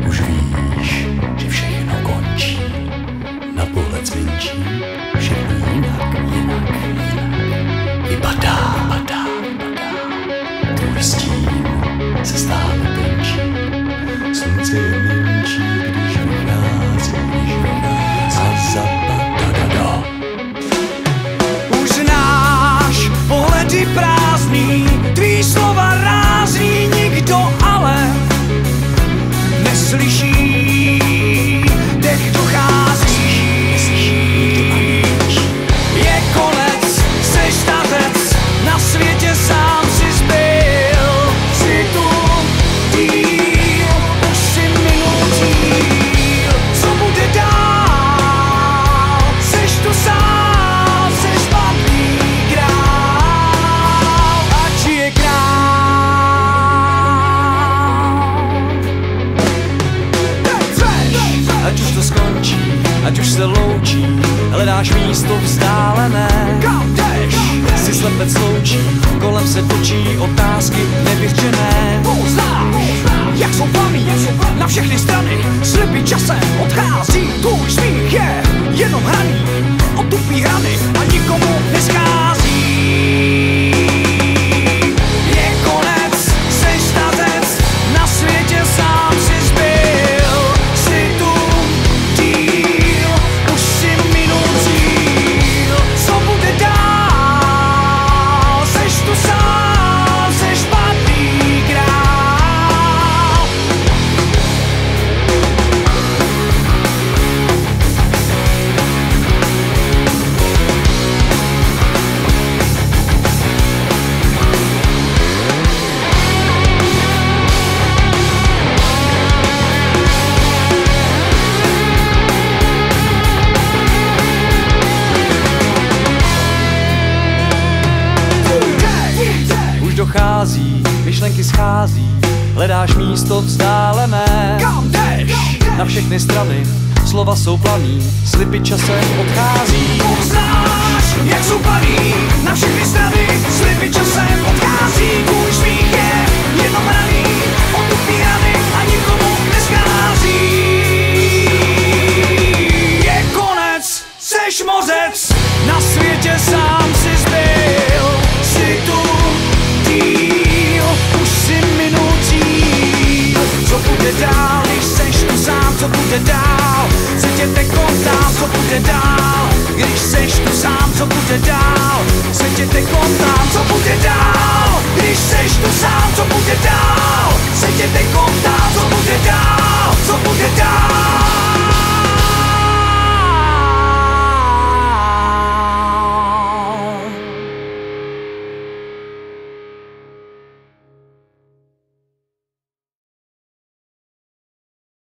Už víš, že všechno končí, na pohled zvenčí, všechno jinak. Vypadá. Tvůj stín se stále tenčí, slunce je menší, když vychází a zapadá. Už náš pohled je prázdný, tvý slova rázný, nikdo ale neslyší, dech dochází. Je konec, seš stavec, na světě sám si zbyl. Jsi tu díl, už si minul cíl. Co bude dál? Seš tu sám, seš padlý král. Ať je ať už to skončí, ať už se loučí, hledáš místo vzdálené. Kam jdeš? Si slepec sloučí, kolem se točí otázky nevyřčené. Poznáš, jak jsou planý, na všechny strany, slipy časem odchází. Tvůj smích je jenom hraný, otupí hrany a nikomu neschází. Je konec, seš statec, na světě sám si zbyl. Jsi tu díl, už si minul cíl. Co bude dál? Seš tu sám, seš padlý král. Dochází, myšlenky schází, hledáš místo vzdálené. Kam jdeš? Na všechny strany, slova jsou planý, slipy časem odchází. Poznáš, jak jsou planý, na všechny strany, slipy časem odchází. Tvůj smích je jenom hraný, otupí rany a nikomu neschází. Je konec, seš mořec, na světě sám si zbyl. Jsi tu díl, už si minul cíl. Co bude dál, když seš tu sám, co bude dál? Světě kontám, co bude dál? Když seš tu sám, co bude dál? Světě kontám, co bude dál? Když seš tu sám, co bude dál? Světě kontám.